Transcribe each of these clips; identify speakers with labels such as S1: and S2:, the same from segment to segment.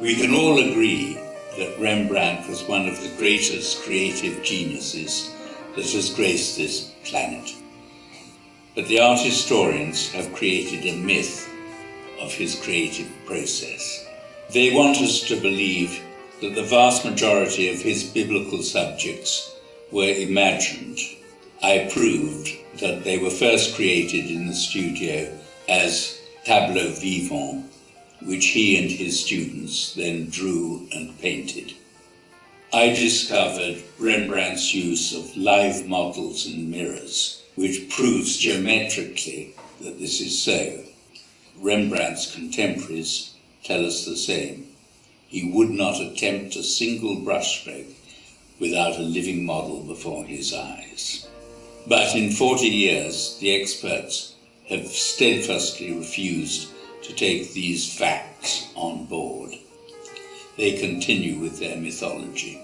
S1: We can all agree that Rembrandt was one of the greatest creative geniuses that has graced this planet. But the art historians have created a myth of his creative process. They want us to believe that the vast majority of his biblical subjects were imagined. I proved that they were first created in the studio as tableaux vivants, which he and his students then drew and painted. I discovered Rembrandt's use of live models and mirrors, which proves geometrically that this is so. Rembrandt's contemporaries tell us the same. He would not attempt a single brushstroke without a living model before his eyes. But in 40 years, the experts have steadfastly refused to take these facts on board. They continue with their mythology.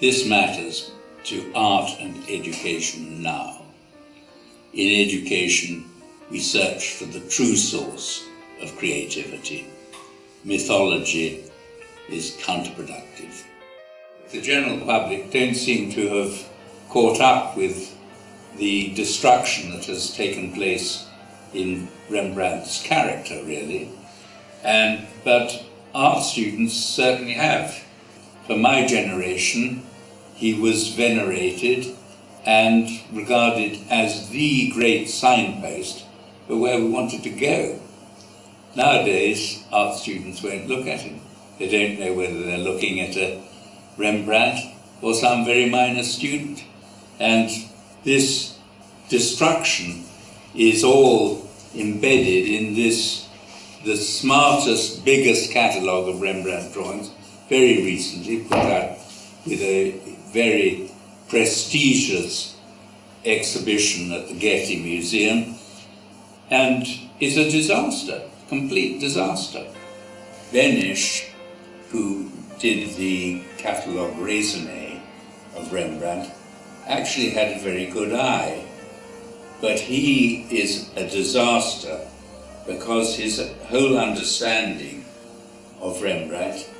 S1: This matters to art and education now. In education, we search for the true source of creativity. Mythology is counterproductive. The general public don't seem to have caught up with the destruction that has taken place in Rembrandt's character, really. But art students certainly have. For my generation, he was venerated and regarded as the great signpost for where we wanted to go. Nowadays, art students won't look at him. They don't know whether they're looking at a Rembrandt or some very minor student. And this destruction is all embedded in the smartest, biggest catalogue of Rembrandt drawings, very recently put out with a very prestigious exhibition at the Getty Museum, and it's a disaster, complete disaster. Benish, who did the catalogue raisonné of Rembrandt, actually had a very good eye, but he is a disaster because his whole understanding of Rembrandt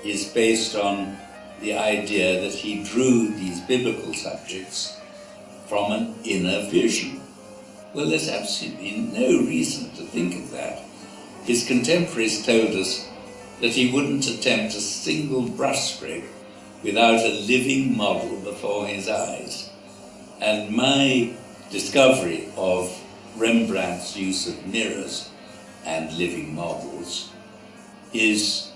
S1: is based on the idea that he drew these biblical subjects from an inner vision. Well, there's absolutely no reason to think of that. His contemporaries told us that he wouldn't attempt a single brushstroke without a living model before his eyes. And my discovery of Rembrandt's use of mirrors and living models is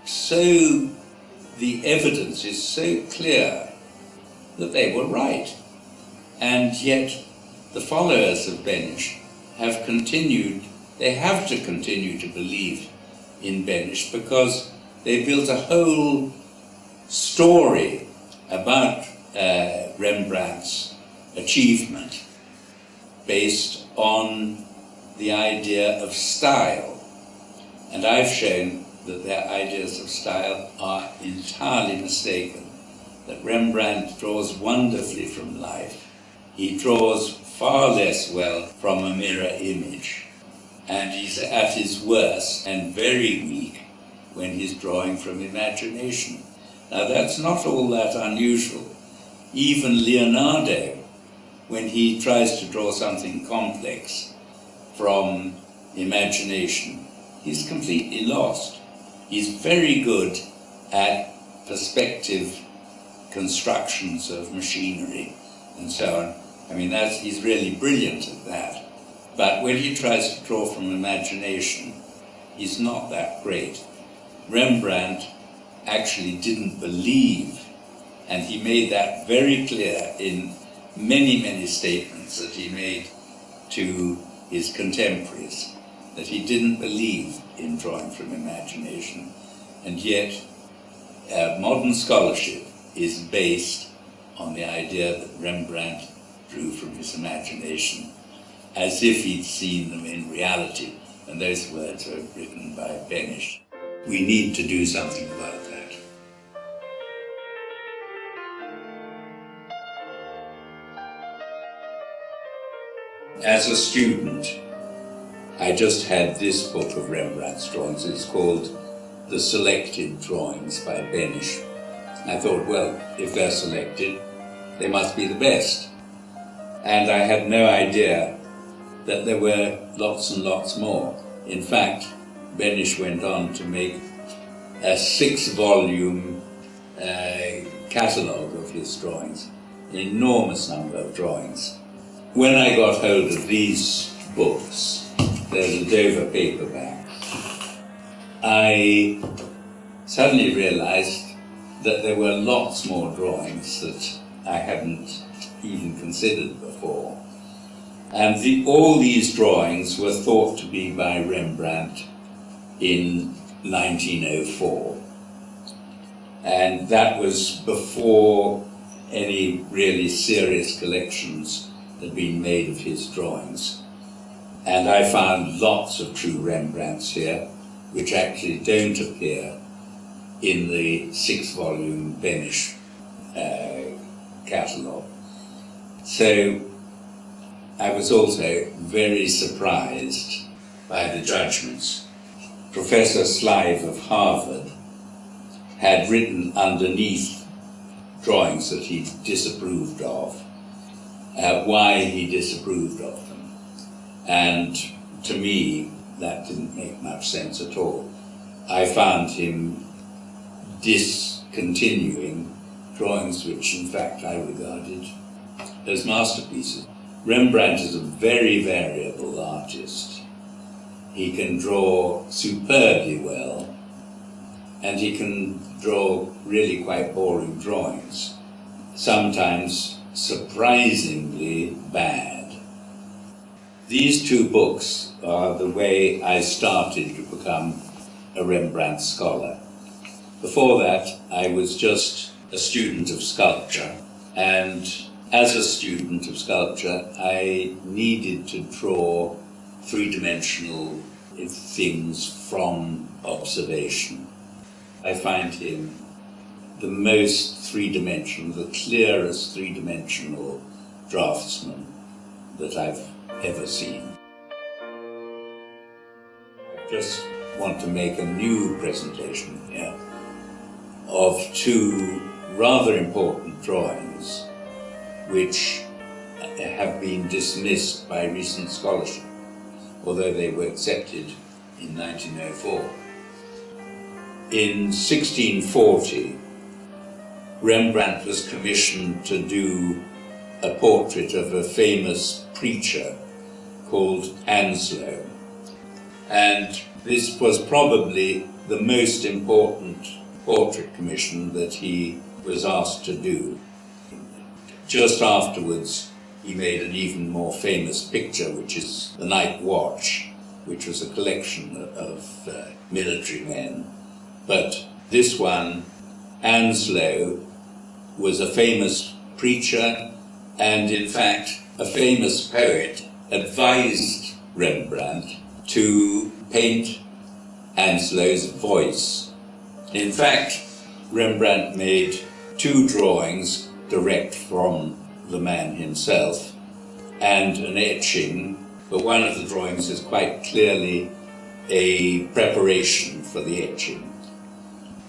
S1: so, the evidence is so clear that they were right. And yet the followers of Benish have continued, they have to continue to believe in Benish because they built a whole story about Rembrandt's achievement based on the idea of style. And I've shown that their ideas of style are entirely mistaken, that Rembrandt draws wonderfully from life. He draws far less well from a mirror image, and he's at his worst and very weak when he's drawing from imagination. Now that's not all that unusual. Even Leonardo, when he tries to draw something complex from imagination, he's completely lost. He's very good at perspective constructions of machinery and so on. I mean, he's really brilliant at that. But when he tries to draw from imagination, he's not that great. Rembrandt actually didn't believe, and he made that very clear in many, many statements that he made to his contemporaries, that he didn't believe in drawing from imagination. And yet, modern scholarship is based on the idea that Rembrandt drew from his imagination, as if he'd seen them in reality, and those words were written by Benish. We need to do something about that. As a student, I just had this book of Rembrandt's drawings. It's called the selected drawings by Benish. I thought, well, if they're selected, they must be the best. And I had no idea that there were lots and lots more. In fact, Benish went on to make a 6-volume catalogue of his drawings, an enormous number of drawings. When I got hold of these books, they're the Dover paperback, I suddenly realized that there were lots more drawings that I hadn't even considered before. And all these drawings were thought to be by Rembrandt in 1904. And that was before any really serious collections had been made of his drawings. And I found lots of true Rembrandts here, which actually don't appear in the 6-volume Benish catalogue. So I was also very surprised by the judgments. Professor Slive of Harvard had written underneath drawings that he disapproved of, why he disapproved of them. And to me, that didn't make much sense at all. I found him discontinuing drawings which, in fact, I regarded as masterpieces. Rembrandt is a very variable artist. He can draw superbly well, and he can draw really quite boring drawings, sometimes surprisingly bad. These 2 books are the way I started to become a Rembrandt scholar. Before that, I was just a student of sculpture, and as a student of sculpture, I needed to draw 3-dimensional things from observation. I find him the most 3-dimensional, the clearest 3-dimensional draftsman that I've ever seen. I just want to make a new presentation here of 2 rather important drawings which have been dismissed by recent scholarship, although they were accepted in 1904. In 1640, Rembrandt was commissioned to do a portrait of a famous preacher called Anslow. And this was probably the most important portrait commission that he was asked to do. Just afterwards, he made an even more famous picture, which is The Night Watch, which was a collection of military men. But this one, Anslow, was a famous preacher, and in fact, a famous poet advised Rembrandt to paint Anslow's voice. In fact, Rembrandt made 2 drawings direct from the man himself and an etching, but one of the drawings is quite clearly a preparation for the etching.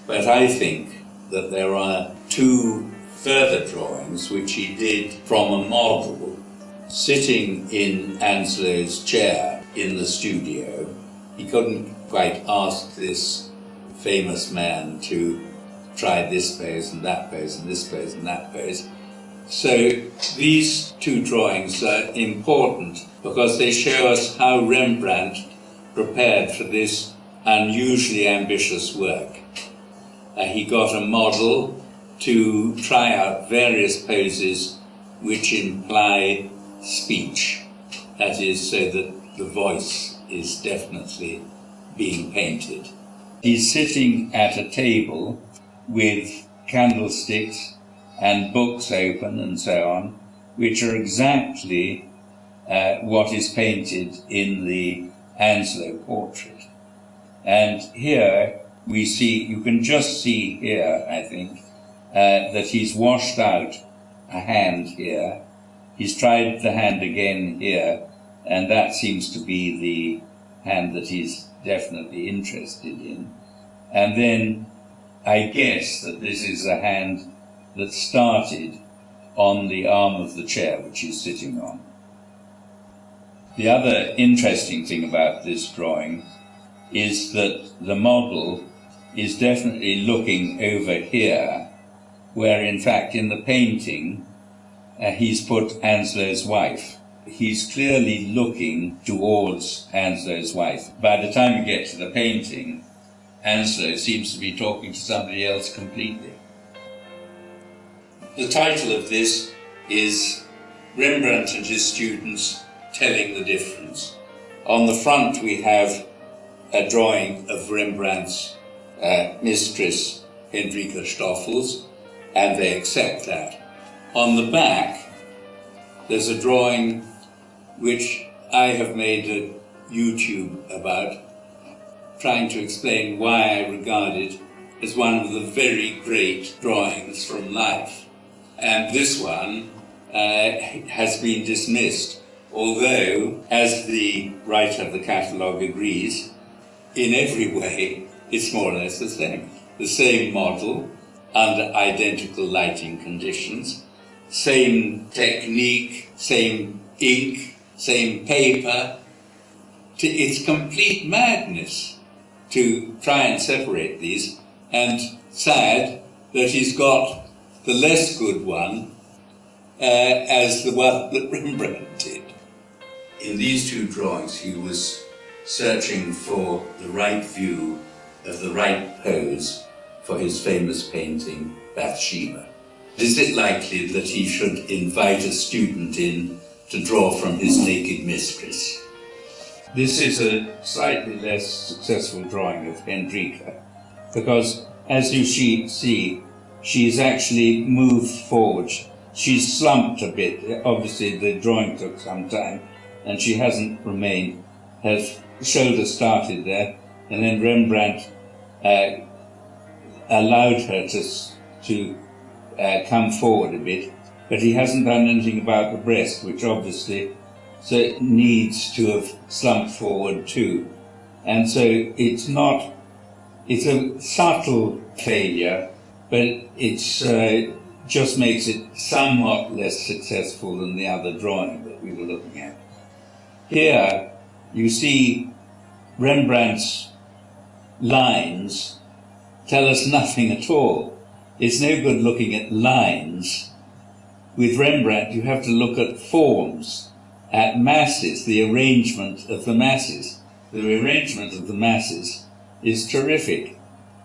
S1: But I think that there are 2 further drawings which he did from a model sitting in Anslow's chair in the studio. He couldn't quite ask this famous man to try this pose and that pose and this pose and that pose. So these 2 drawings are important because they show us how Rembrandt prepared for this unusually ambitious work. He got a model to try out various poses which imply speech, that is, so that the voice is definitely being painted. He's sitting at a table with candlesticks and books open and so on, which are exactly what is painted in the Anslow portrait. And here we see, you can just see here, I think, that he's washed out a hand here. He's tried the hand again here, and that seems to be the hand that he's definitely interested in. And then I guess that this is a hand that started on the arm of the chair which he's sitting on. The other interesting thing about this drawing is that the model is definitely looking over here, where in fact in the painting he's put Anslow's wife. He's clearly looking towards Anslow's wife. By the time you get to the painting, Anslow seems to be talking to somebody else completely. The title of this is Rembrandt and his students telling the difference. On the front we have a drawing of Rembrandt's mistress, Hendrika Stoffels, and they accept that. On the back there's a drawing which I have made a YouTube about, trying to explain why I regard it as one of the very great drawings from life. And this one has been dismissed, although, as the writer of the catalogue agrees, in every way it's more or less the same. The same model, under identical lighting conditions, same technique, same ink, same paper. It's complete madness to try and separate these, and sad that he's got the less good one as the one that Rembrandt did. In these two drawings he was searching for the right view of the right pose for his famous painting Bathsheba. Is it likely that he should invite a student in to draw from his naked mistress? This is a slightly less successful drawing of Hendrika, because as you see, she's actually moved forward. She's slumped a bit. Obviously the drawing took some time, and she hasn't remained. Her shoulder started there, and then Rembrandt allowed her to come forward a bit, but he hasn't done anything about the breast, which obviously needs to have slumped forward too. And so it's a subtle failure, but it's just makes it somewhat less successful than the other drawing that we were looking at. Here you see Rembrandt's lines tell us nothing at all. It's no good looking at lines. With Rembrandt you have to look at forms, at masses, the arrangement of the masses. The arrangement of the masses is terrific.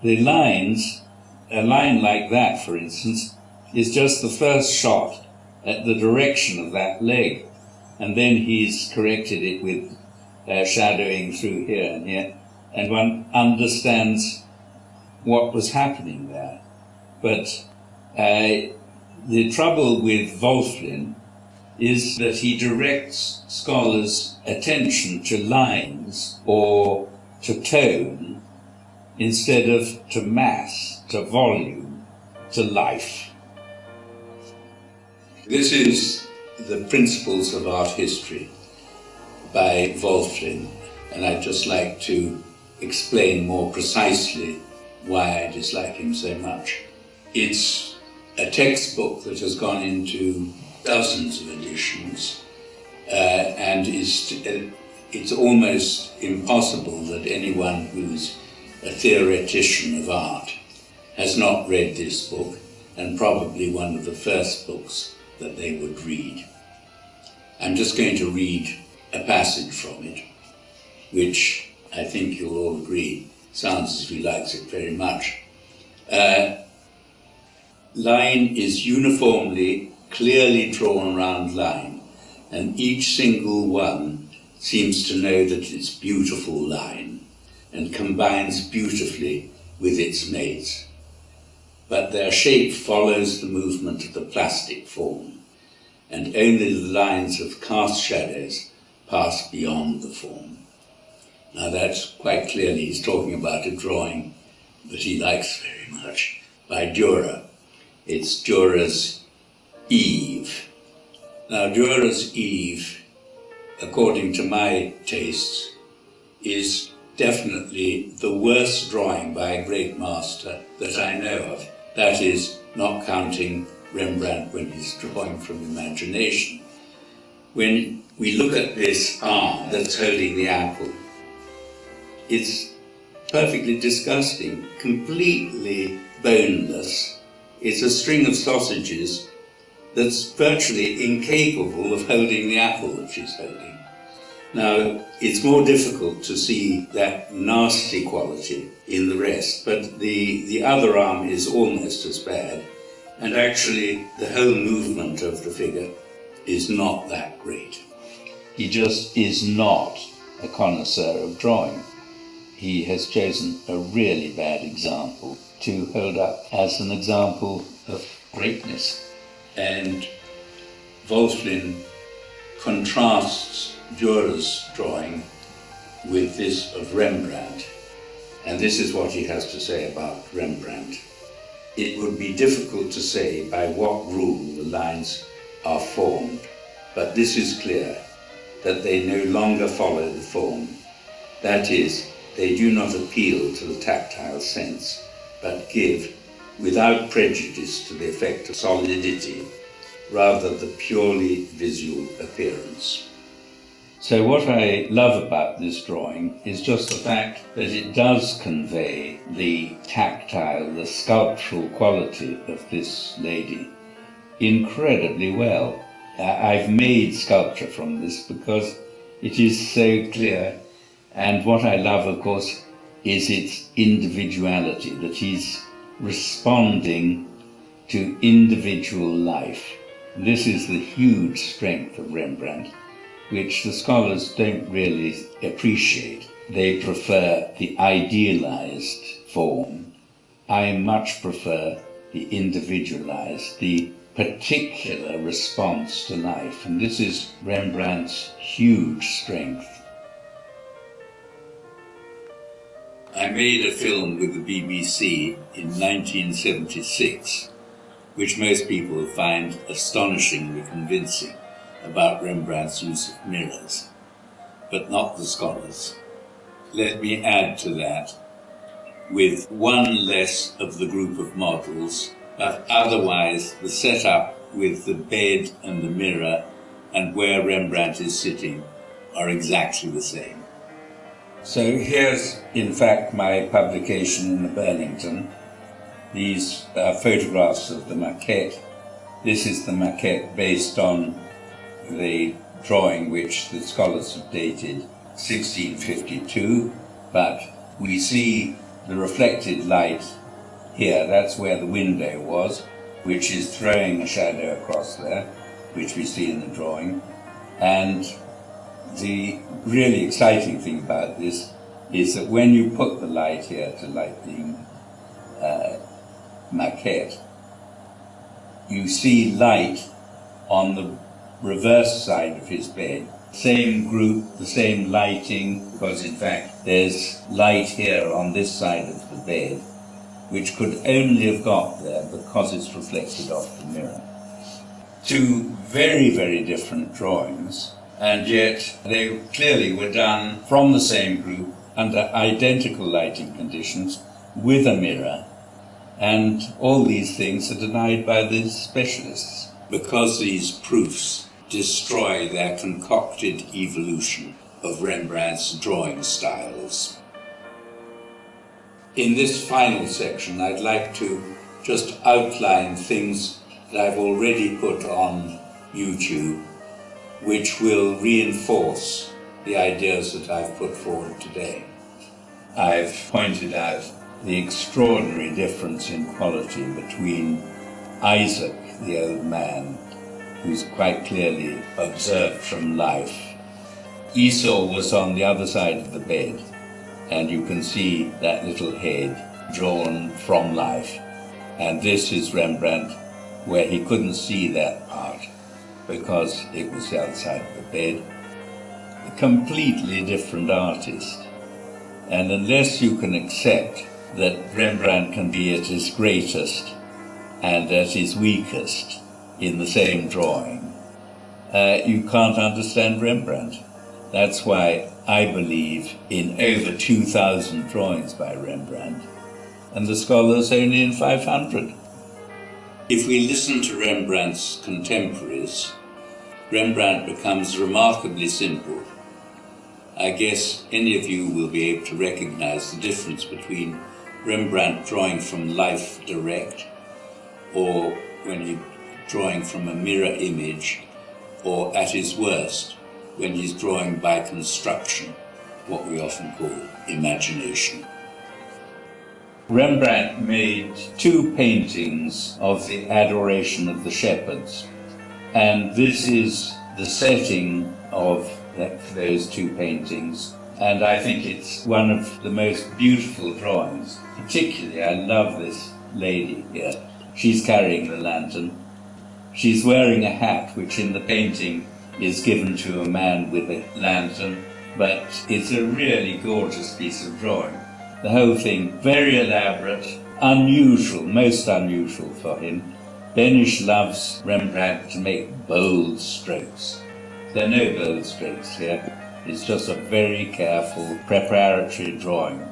S1: The lines, a line like that for instance, is just the first shot at the direction of that leg, and then he's corrected it with shadowing through here and here, and one understands what was happening there. But the trouble with Wolflin is that he directs scholars' attention to lines or to tone instead of to mass, to volume, to life. This is The Principles of Art History by Wolflin, and I'd just like to explain more precisely why I dislike him so much. It's a textbook that has gone into dozens of editions, and it's almost impossible that anyone who's a theoretician of art has not read this book, and probably one of the first books that they would read. I'm just going to read a passage from it, which I think you'll all agree sounds as if he likes it very much. Line is uniformly, clearly drawn round line, and each single one seems to know that it's beautiful line, and combines beautifully with its mates. But their shape follows the movement of the plastic form, and only the lines of cast shadows pass beyond the form. Now that's quite clearly, he's talking about a drawing that he likes very much by Dürer. It's Dürer's Eve. Now Dürer's Eve, according to my tastes, is definitely the worst drawing by a great master that I know of. That is, not counting Rembrandt when he's drawing from imagination. When we look at this arm that's holding the apple, it's perfectly disgusting, completely boneless. It's a string of sausages that's virtually incapable of holding the apple that she's holding. Now, it's more difficult to see that nasty quality in the rest, but the other arm is almost as bad, and actually the whole movement of the figure is not that great. He just is not a connoisseur of drawing. He has chosen a really bad example to hold up as an example of greatness. And Wolflin contrasts Dürer's drawing with this of Rembrandt. And this is what he has to say about Rembrandt. It would be difficult to say by what rule the lines are formed, but this is clear, that they no longer follow the form. That is, they do not appeal to the tactile sense, but give, without prejudice to the effect of solidity, rather the purely visual appearance. So what I love about this drawing is just the fact that it does convey the tactile, the sculptural quality of this lady incredibly well. I've made sculpture from this because it is so clear, and what I love, of course, is its individuality, that he's responding to individual life. This is the huge strength of Rembrandt, which the scholars don't really appreciate. They prefer the idealized form. I much prefer the individualized, the particular response to life, and this is Rembrandt's huge strength. I made a film with the BBC in 1976, which most people find astonishingly convincing, about Rembrandt's use of mirrors, but not the scholars. Let me add to that, with one less of the group of models, but otherwise the setup with the bed and the mirror and where Rembrandt is sitting are exactly the same. So here's, in fact, my publication in the Burlington. These are photographs of the maquette. This is the maquette based on the drawing which the scholars have dated 1652, but we see the reflected light here. That's where the window was, which is throwing a shadow across there, which we see in the drawing. And the really exciting thing about this is that when you put the light here to light the maquette, you see light on the reverse side of his bed. Same group, the same lighting, because in fact there's light here on this side of the bed, which could only have got there because it's reflected off the mirror. Two very, very different drawings, and yet they clearly were done from the same group under identical lighting conditions with a mirror, and all these things are denied by the specialists. Because these proofs destroy their concocted evolution of Rembrandt's drawing styles. In this final section, I'd like to just outline things that I've already put on YouTube, which will reinforce the ideas that I've put forward today. I've pointed out the extraordinary difference in quality between Isaac, the old man, who's quite clearly observed from life. Esau was on the other side of the bed, and you can see that little head drawn from life. And this is Rembrandt, where he couldn't see that part because it was outside of the bed. A completely different artist. And unless you can accept that Rembrandt can be at his greatest and at his weakest in the same drawing, you can't understand Rembrandt. That's why I believe in over 2,000 drawings by Rembrandt, and the scholars only in 500. If we listen to Rembrandt's contemporaries, Rembrandt becomes remarkably simple. I guess any of you will be able to recognize the difference between Rembrandt drawing from life direct, or when he's drawing from a mirror image, or at his worst, when he's drawing by construction, what we often call imagination. Rembrandt made 2 paintings of the Adoration of the Shepherds, and this is the setting of those 2 paintings, and I think it's one of the most beautiful drawings. Particularly, I love this lady here. She's carrying the lantern. She's wearing a hat which in the painting is given to a man with a lantern, but it's a really gorgeous piece of drawing. The whole thing very elaborate, unusual, most unusual for him. Benish loves Rembrandt to make bold strokes. There are no bold strokes here. It's just a very careful preparatory drawing.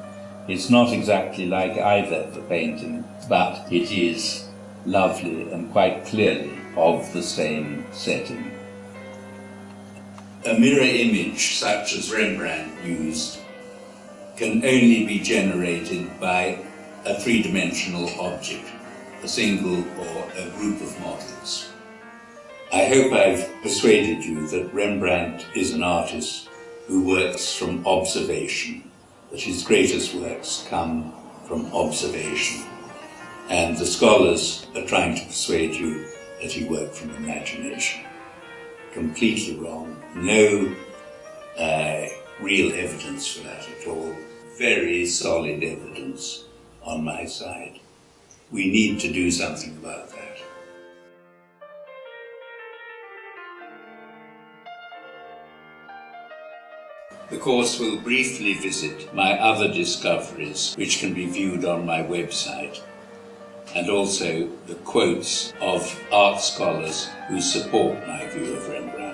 S1: It's not exactly like either of the paintings, but it is lovely and quite clearly of the same setting. A mirror image such as Rembrandt used can only be generated by a three-dimensional object, a single or a group of models. I hope I've persuaded you that Rembrandt is an artist who works from observation, that his greatest works come from observation, and the scholars are trying to persuade you that he worked from imagination. Completely wrong. No real evidence for that at all. Very solid evidence on my side. We need to do something about that. The course will briefly visit my other discoveries, which can be viewed on my website, and also the quotes of art scholars who support my view of Rembrandt.